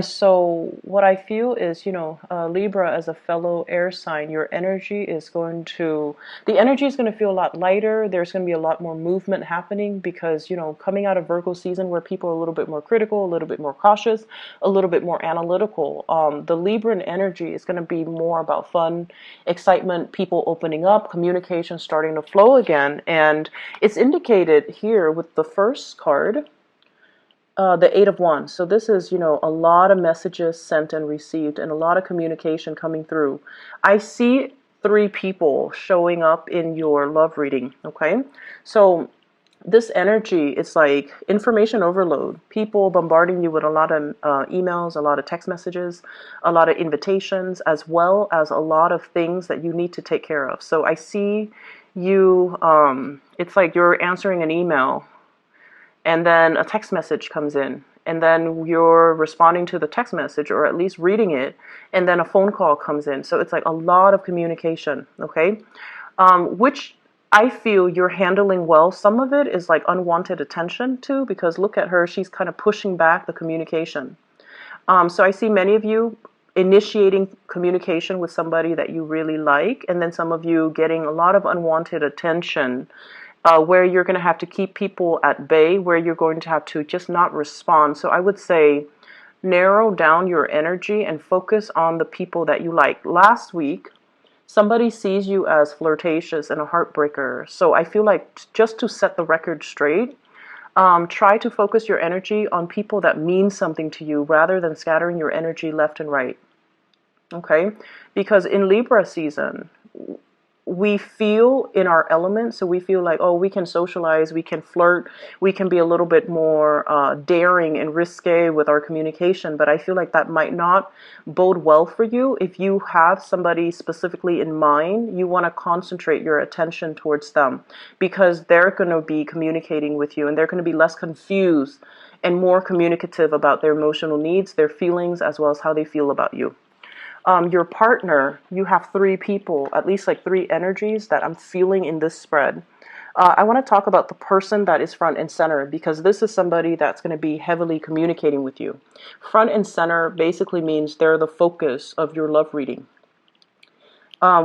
So what I feel is, Libra as a fellow air sign, your energy is the energy is going to feel a lot lighter. There's going to be a lot more movement happening because, coming out of Virgo season where people are a little bit more critical, a little bit more cautious, a little bit more analytical. The Libran energy is going to be more about fun, excitement, people opening up, communication starting to flow again. And it's indicated here with the first card, the Eight of Wands. So this is, a lot of messages sent and received and a lot of communication coming through. I see three people showing up in your love reading, okay? So this energy is like information overload. People bombarding you with a lot of emails, a lot of text messages, a lot of invitations, as well as a lot of things that you need to take care of. So I see you, it's like you're answering an email and then a text message comes in, and then you're responding to the text message or at least reading it, and then a phone call comes in. So it's like a lot of communication, okay? Which I feel you're handling well. Some of it is like unwanted attention too, because look at her, she's kind of pushing back the communication. So I see many of you initiating communication with somebody that you really like, and then some of you getting a lot of unwanted attention, where you're going to have to keep people at bay, where you're going to have to just not respond. So I would say narrow down your energy and focus on the people that you like. Last week, somebody sees you as flirtatious and a heartbreaker. So I feel like just to set the record straight, try to focus your energy on people that mean something to you rather than scattering your energy left and right. Okay? Because in Libra season, we feel in our element, so we feel like, oh, we can socialize, we can flirt, we can be a little bit more daring and risque with our communication, but I feel like that might not bode well for you. If you have somebody specifically in mind, you want to concentrate your attention towards them because they're going to be communicating with you and they're going to be less confused and more communicative about their emotional needs, their feelings, as well as how they feel about you. Your partner, you have three people, at least like three energies that I'm feeling in this spread. I want to talk about the person that is front and center because this is somebody that's going to be heavily communicating with you. Front and center basically means they're the focus of your love reading.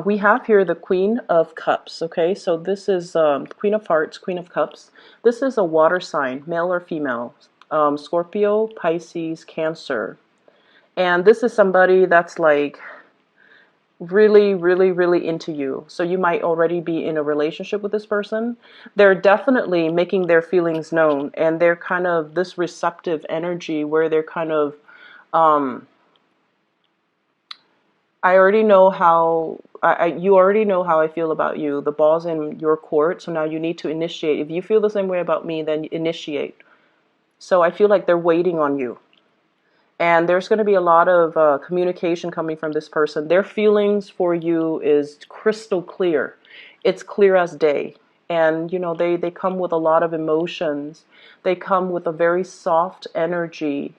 We have here the Queen of Cups, okay? So this is Queen of Hearts, Queen of Cups. This is a water sign, male or female, Scorpio, Pisces, Cancer. And this is somebody that's like really, really, really into you. So you might already be in a relationship with this person. They're definitely making their feelings known, and they're kind of this receptive energy where they're kind of, I already know how, you already know how I feel about you. The ball's in your court, so now you need to initiate. If you feel the same way about me, then initiate. So I feel like they're waiting on you. And there's going to be a lot of communication coming from this person. Their feelings for you is crystal clear. It's clear as day. And, they come with a lot of emotions. They come with a very soft energy.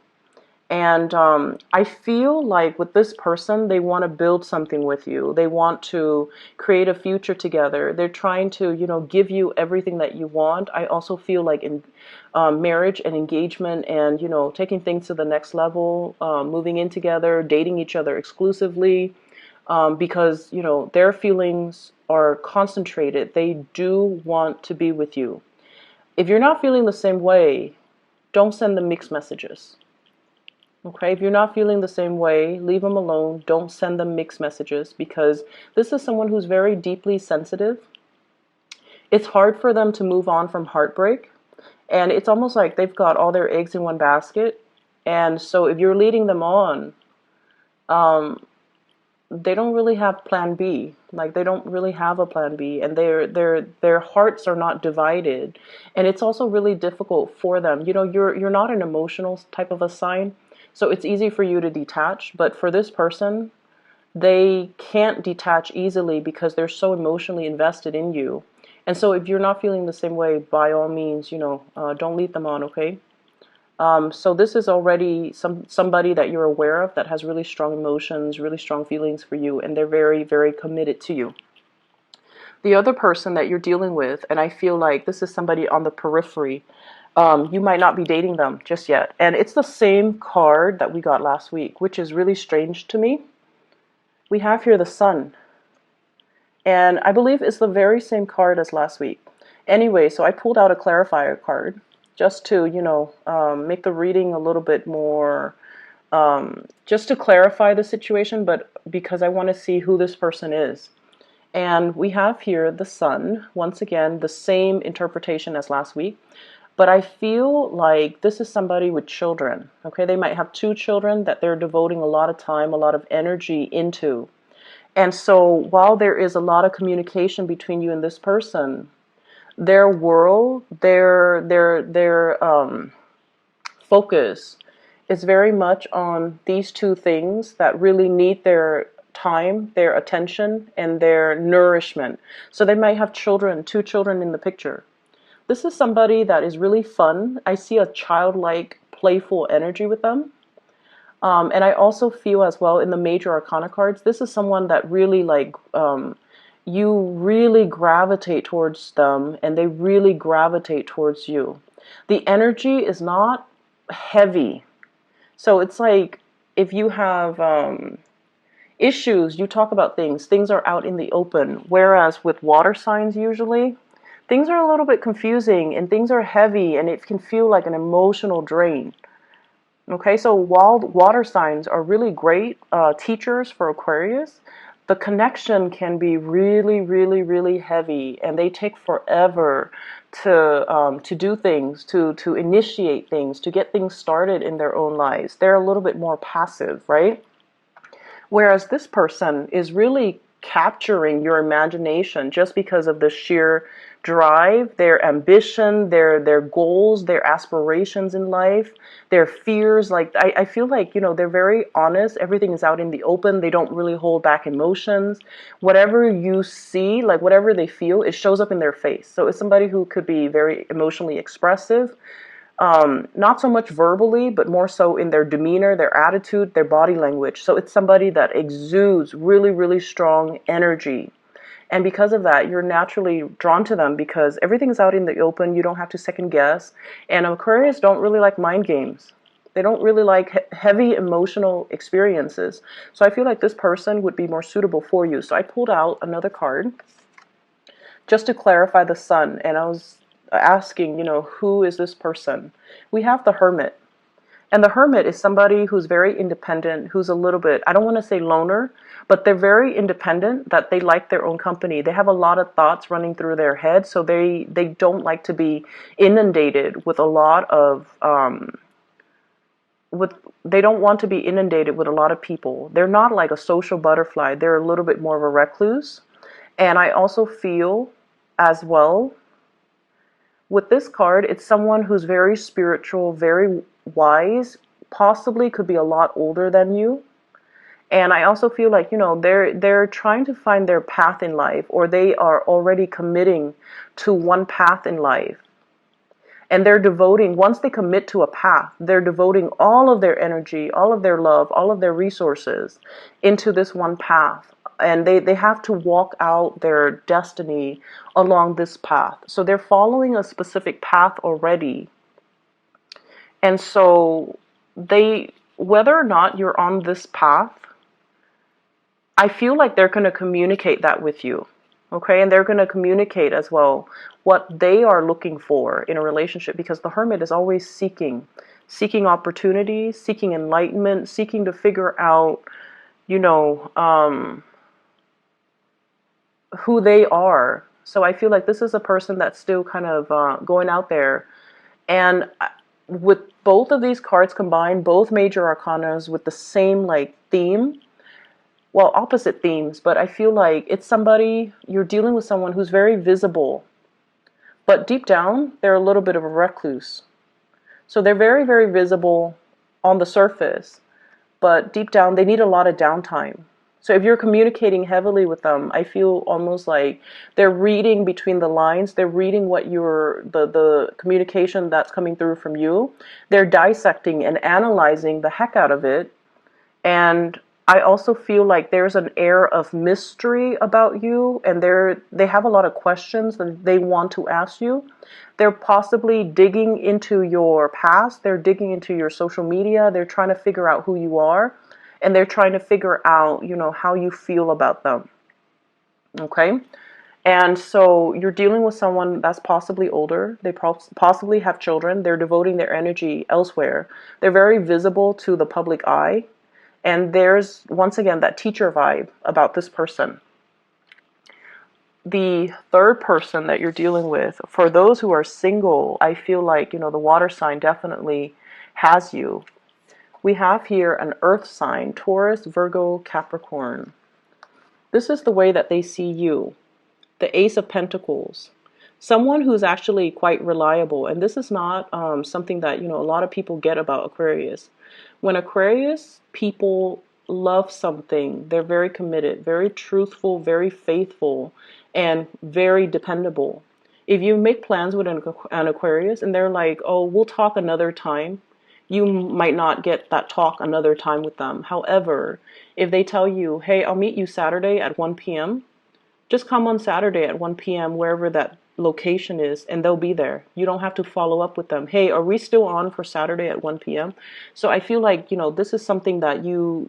And I feel like with this person, they want to build something with you. They want to create a future together. They're trying to, give you everything that you want. I also feel like in marriage and engagement and, taking things to the next level, moving in together, dating each other exclusively, because, their feelings are concentrated. They do want to be with you. If you're not feeling the same way, don't send them mixed messages. Okay, if you're not feeling the same way, leave them alone. Don't send them mixed messages because this is someone who's very deeply sensitive. It's hard for them to move on from heartbreak. And it's almost like they've got all their eggs in one basket. And so if you're leading them on, they don't really have plan B. Like they don't really have a plan B, and their hearts are not divided. And it's also really difficult for them. You're not an emotional type of a sign. So it's easy for you to detach, but for this person, they can't detach easily because they're so emotionally invested in you. And so if you're not feeling the same way, by all means, don't lead them on, okay? So this is already somebody that you're aware of that has really strong emotions, really strong feelings for you, and they're very, very committed to you. The other person that you're dealing with, and I feel like this is somebody on the periphery, You might not be dating them just yet. And it's the same card that we got last week, which is really strange to me. We have here the Sun. And I believe it's the very same card as last week. Anyway, so I pulled out a clarifier card just to, make the reading a little bit more, just to clarify the situation, but because I want to see who this person is. And we have here the Sun, once again, the same interpretation as last week. But I feel like this is somebody with children, okay? They might have 2 children that they're devoting a lot of time, a lot of energy into. And so while there is a lot of communication between you and this person, their world, their focus is very much on these 2 things that really need their time, their attention, and their nourishment. So they might have children, 2 children in the picture. This is somebody that is really fun. I see a childlike, playful energy with them. And I also feel as well in the major arcana cards, this is someone that really you really gravitate towards them and they really gravitate towards you. The energy is not heavy. So it's like if you have issues, you talk about things are out in the open. Whereas with water signs usually, things are a little bit confusing and things are heavy and it can feel like an emotional drain. Okay, so while water signs are really great teachers for Aquarius, the connection can be really, really, really heavy and they take forever to do things, to initiate things, to get things started in their own lives. They're a little bit more passive, right? Whereas this person is really capturing your imagination just because of the sheer drive, their ambition, their goals, their aspirations in life, their fears. Like I feel like, they're very honest. Everything is out in the open. They don't really hold back emotions. Whatever you see, like whatever they feel, it shows up in their face. So it's somebody who could be very emotionally expressive. Not so much verbally, but more so in their demeanor, their attitude, their body language. So it's somebody that exudes really, really strong energy. And because of that, you're naturally drawn to them because everything's out in the open. You don't have to second guess. And Aquarius don't really like mind games. They don't really like heavy emotional experiences. So I feel like this person would be more suitable for you. So I pulled out another card just to clarify the Sun. And I was asking, who is this person? We have the Hermit. And the Hermit is somebody who's very independent, who's a little bit, I don't want to say loner, but they're very independent, that they like their own company. They have a lot of thoughts running through their head, so they don't like to be inundated with a lot of, they don't want to be inundated with a lot of people. They're not like a social butterfly. They're a little bit more of a recluse. And I also feel as well, with this card, it's someone who's very spiritual, very wise, possibly could be a lot older than you. And I also feel like, they're trying to find their path in life, or they are already committing to one path in life. And they're devoting, once they commit to a path, they're devoting all of their energy, all of their love, all of their resources into this one path. And they have to walk out their destiny along this path. So they're following a specific path already. And so whether or not you're on this path, I feel like they're going to communicate that with you. Okay, and they're going to communicate as well what they are looking for in a relationship, because the Hermit is always seeking opportunities, seeking enlightenment, seeking to figure out, who they are. So I feel like this is a person that's still kind of going out there. And with both of these cards combined, both major arcanas with the same theme, well, opposite themes, but I feel like it's somebody, you're dealing with someone who's very visible, but deep down, they're a little bit of a recluse. So they're very, very visible on the surface, but deep down, they need a lot of downtime. So if you're communicating heavily with them, I feel almost like they're reading between the lines. They're reading what the communication that's coming through from you. They're dissecting and analyzing the heck out of it. And I also feel like there's an air of mystery about you, and they have a lot of questions that they want to ask you. They're possibly digging into your past, they're digging into your social media, they're trying to figure out who you are, and they're trying to figure out, how you feel about them. Okay? And so you're dealing with someone that's possibly older. They possibly have children. They're devoting their energy elsewhere. They're very visible to the public eye. And there's, once again, that teacher vibe about this person. The third person that you're dealing with, for those who are single, I feel like, the water sign definitely has you. We have here an earth sign, Taurus, Virgo, Capricorn. This is the way that they see you. The Ace of Pentacles. Someone who's actually quite reliable. And this is not something that, a lot of people get about Aquarius. When Aquarius people love something, they're very committed, very truthful, very faithful, and very dependable. If you make plans with an Aquarius and they're like, oh, we'll talk another time, you might not get that talk another time with them. However, if they tell you, hey, I'll meet you Saturday at 1 p.m., just come on Saturday at 1 p.m. wherever that location is, and they'll be there. You don't have to follow up with them. Hey, are we still on for Saturday at 1 p.m.? So I feel like, this is something that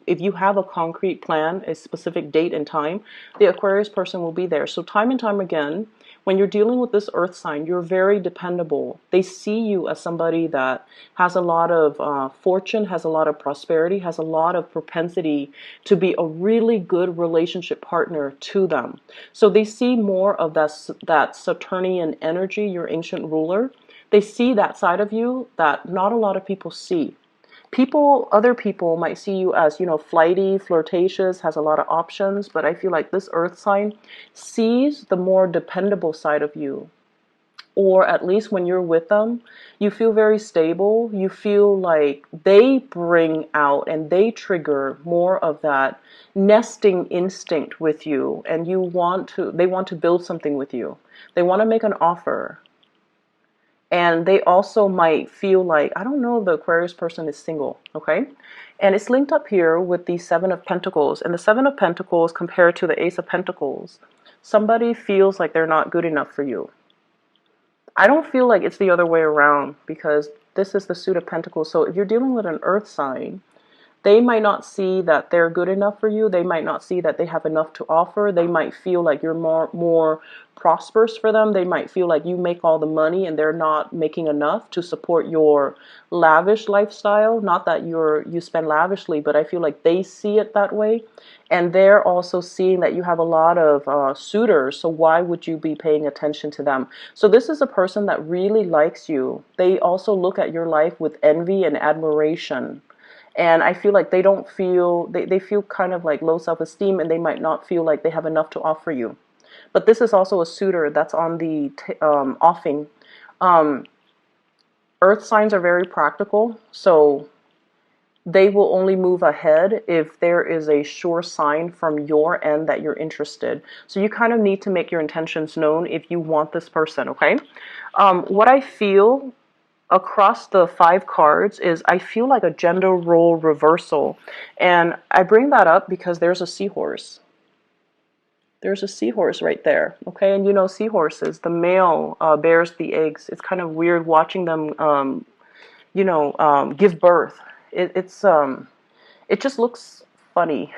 if you have a concrete plan, a specific date and time, the Aquarius person will be there. So time and time again, when you're dealing with this earth sign, you're very dependable. They see you as somebody that has a lot of fortune, has a lot of prosperity, has a lot of propensity to be a really good relationship partner to them. So they see more of that Saturnian energy, your ancient ruler. They see that side of you that not a lot of people see. Other people might see you as, flighty, flirtatious, has a lot of options, but I feel like this earth sign sees the more dependable side of you. Or at least when you're with them, you feel very stable. You feel like they bring out and they trigger more of that nesting instinct with you, and they want to build something with you. They want to make an offer. And they also might feel like, I don't know if the Aquarius person is single, okay? And it's linked up here with the Seven of Pentacles. And the Seven of Pentacles compared to the Ace of Pentacles, somebody feels like they're not good enough for you. I don't feel like it's the other way around, because this is the Suit of Pentacles. So if you're dealing with an earth sign, they might not see that they're good enough for you. They might not see that they have enough to offer. They might feel like you're more prosperous for them. They might feel like you make all the money and they're not making enough to support your lavish lifestyle. Not that you spend lavishly, but I feel like they see it that way. And they're also seeing that you have a lot of suitors. So why would you be paying attention to them? So this is a person that really likes you. They also look at your life with envy and admiration. And I feel like they feel kind of like low self-esteem, and they might not feel like they have enough to offer you. But this is also a suitor that's on the offing. Earth signs are very practical, so they will only move ahead if there is a sure sign from your end that you're interested. So you kind of need to make your intentions known if you want this person, okay? What I feel across the 5 cards is I feel like a gender role reversal. And I bring that up because there's a seahorse. There's a seahorse right there, okay? And seahorses, the male bears the eggs. It's kind of weird watching them, give birth. It just looks funny.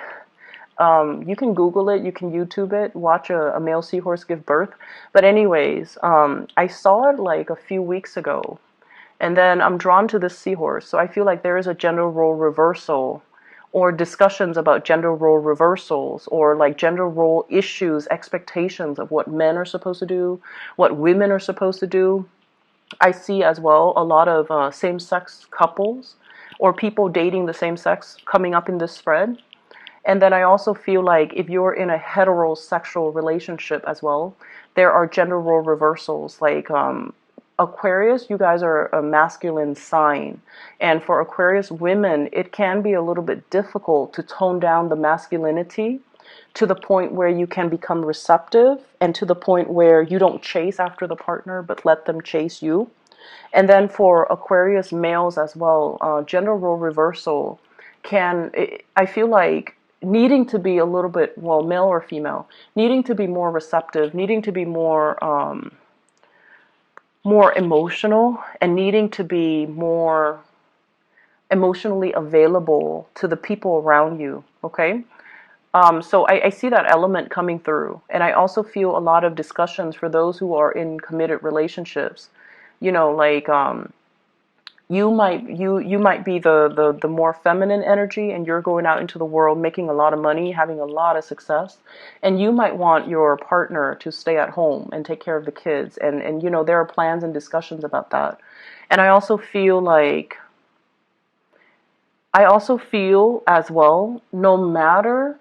You can Google it, you can YouTube it, watch a male seahorse give birth. But anyways, I saw it like a few weeks ago. And then I'm drawn to this seahorse. So I feel like there is a gender role reversal, or discussions about gender role reversals, or like gender role issues, expectations of what men are supposed to do, what women are supposed to do. I see as well a lot of same-sex couples or people dating the same sex coming up in this thread. And then I also feel like if you're in a heterosexual relationship as well, there are gender role reversals, like Aquarius, you guys are a masculine sign. And for Aquarius women, it can be a little bit difficult to tone down the masculinity to the point where you can become receptive, and to the point where you don't chase after the partner, but let them chase you. And then for Aquarius males as well, gender role reversal I feel like needing to be a little bit, well, male or female, needing to be more receptive, needing to be more emotional, and needing to be more emotionally available to the people around you. Okay. So I see that element coming through. And I also feel a lot of discussions for those who are in committed relationships. You know, like you might be the more feminine energy, and you're going out into the world making a lot of money, having a lot of success, and you might want your partner to stay at home and take care of the kids, and you know, there are plans and discussions about that. And I also feel as well, no matter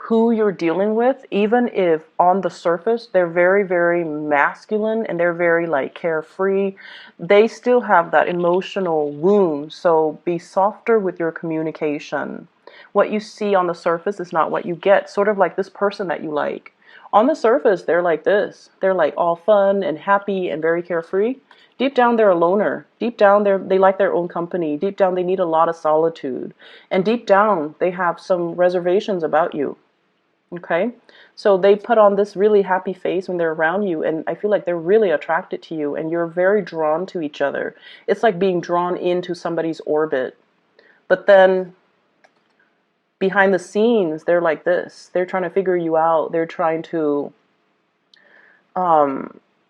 who you're dealing with, even if on the surface they're very, very masculine and they're very like carefree, they still have that emotional wound. So be softer with your communication. What you see on the surface is not what you get. Sort of like this person that you like. On the surface, they're like this. They're like all fun and happy and very carefree. Deep down, they're a loner. Deep down, they like their own company. Deep down, they need a lot of solitude. And deep down, they have some reservations about you. Okay, so they put on this really happy face when they're around you, and I feel like they're really attracted to you, and you're very drawn to each other. It's like being drawn into somebody's orbit. But then behind the scenes, they're like this. They're trying to figure you out. They're trying to,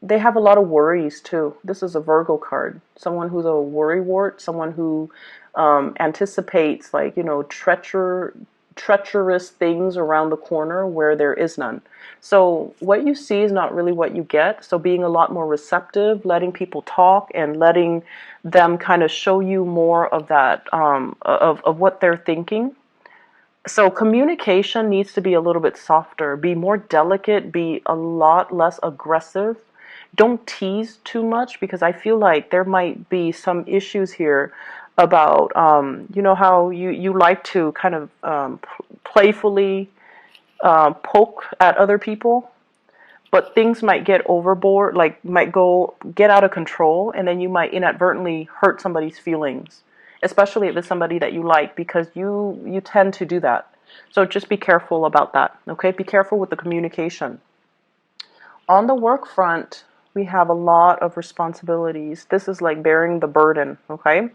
they have a lot of worries too. This is a Virgo card. Someone who's a worrywart, someone who anticipates, like, you know, treacherous things around the corner where there is none. So what you see is not really what you get. So being a lot more receptive, letting people talk and letting them kind of show you more of that, of what they're thinking. So communication needs to be a little bit softer, be more delicate, be a lot less aggressive. Don't tease too much, because I feel like there might be some issues here about, you know, how you like to kind of playfully poke at other people, but things might get overboard, like might get out of control, and then you might inadvertently hurt somebody's feelings, especially if it's somebody that you like, because you tend to do that. So just be careful about that. Okay, be careful with the communication. On the work front, we have a lot of responsibilities. This is like bearing the burden. Okay,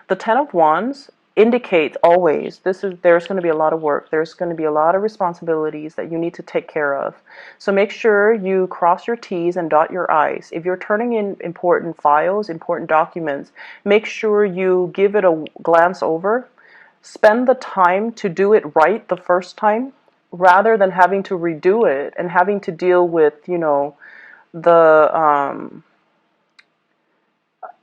the Ten of Wands indicates always there's going to be a lot of work. There's going to be a lot of responsibilities that you need to take care of. So make sure you cross your T's and dot your I's. If you're turning in important files, important documents, make sure you give it a glance over. Spend the time to do it right the first time, rather than having to redo it and having to deal with, you know, the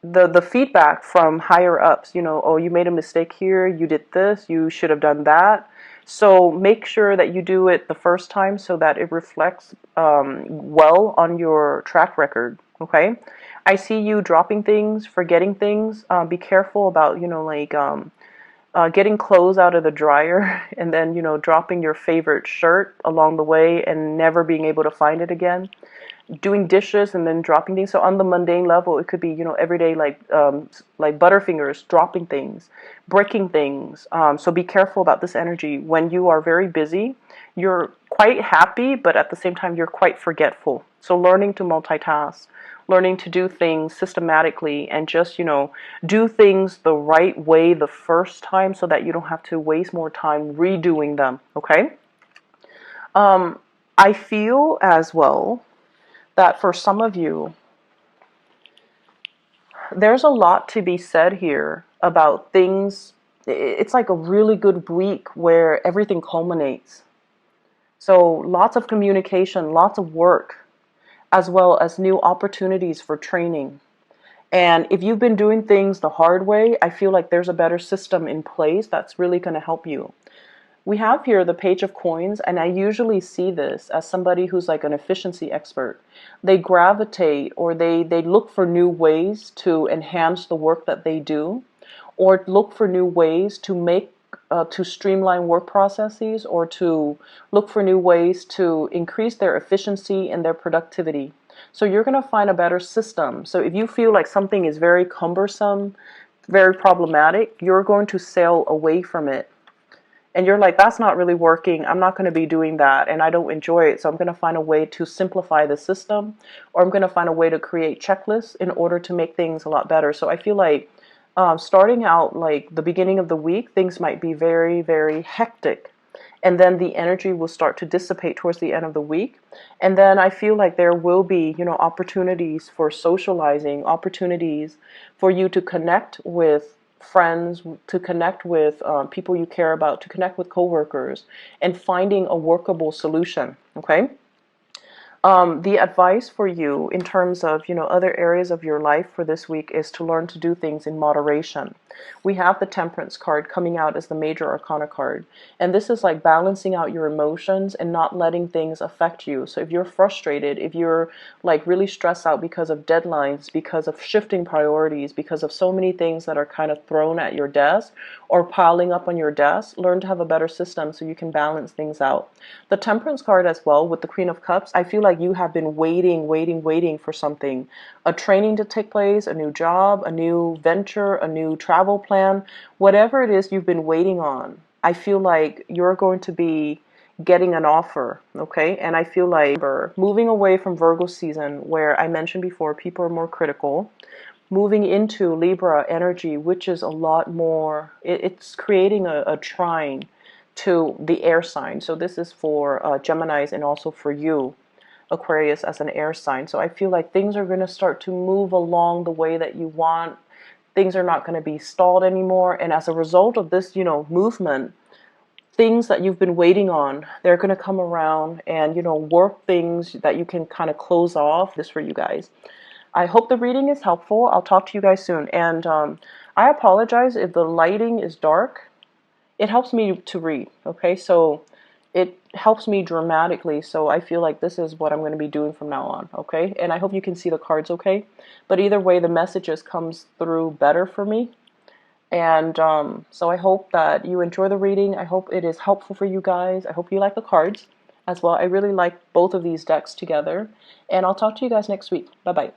the feedback from higher ups. You know, oh, you made a mistake here, you did this, you should have done that. So make sure that you do it the first time so that it reflects well on your track record. Okay, I see you dropping things, forgetting things. Be careful about, you know, like getting clothes out of the dryer and then, you know, dropping your favorite shirt along the way and never being able to find it again. Doing dishes and then dropping things. So on the mundane level, it could be, you know, everyday, like Butterfingers, dropping things, breaking things. So be careful about this energy. When you are very busy, you're quite happy, but at the same time, you're quite forgetful. So learning to multitask, learning to do things systematically, and just, you know, do things the right way the first time so that you don't have to waste more time redoing them. Okay. I feel as well that for some of you, there's a lot to be said here about things. It's like a really good week where everything culminates. So lots of communication, lots of work, as well as new opportunities for training. And if you've been doing things the hard way, I feel like there's a better system in place that's really going to help you. We have here the Page of Coins, and I usually see this as somebody who's like an efficiency expert. They gravitate, or they look for new ways to enhance the work that they do, or look for new ways to to streamline work processes, or to look for new ways to increase their efficiency and their productivity. So you're going to find a better system. So if you feel like something is very cumbersome, very problematic, you're going to sail away from it. and you're like, that's not really working, I'm not going to be doing that, and I don't enjoy it, so I'm going to find a way to simplify the system, or I'm going to find a way to create checklists in order to make things a lot better. So I feel like starting out like the beginning of the week, things might be very, very hectic. And then the energy will start to dissipate towards the end of the week. And then I feel like there will be, opportunities for socializing, opportunities for you to connect with friends, to connect with people you care about, to connect with coworkers, and finding a workable solution. Okay. The advice for you in terms of, other areas of your life for this week is to learn to do things in moderation. We have the Temperance card coming out as the major arcana card. And this is like balancing out your emotions and not letting things affect you. So if you're frustrated, if you're like really stressed out because of deadlines, because of shifting priorities, because of so many things that are kind of thrown at your desk or piling up on your desk, learn to have a better system so you can balance things out. The Temperance card as well with the Queen of Cups, I feel like you have been waiting for something, a training to take place, a new job, a new venture, a new travel plan, whatever it is you've been waiting on. I feel like you're going to be getting an offer, okay? And I feel like moving away from Virgo season, where I mentioned before, people are more critical, moving into Libra energy, which is a lot more, it's creating a trine to the air sign. So this is for Geminis and also for you, Aquarius, as an air sign. So I feel like things are going to start to move along the way that you want. Things are not going to be stalled anymore. And as a result of this, movement, things that you've been waiting on, they're going to come around and, work things that you can kind of close off. This for you guys. I hope the reading is helpful. I'll talk to you guys soon. And I apologize if the lighting is dark. It helps me to read, okay? So it helps me dramatically, so I feel like this is what I'm going to be doing from now on, okay? And I hope you can see the cards okay. But either way, the messages comes through better for me. And so I hope that you enjoy the reading. I hope it is helpful for you guys. I hope you like the cards as well. I really like both of these decks together. And I'll talk to you guys next week. Bye-bye.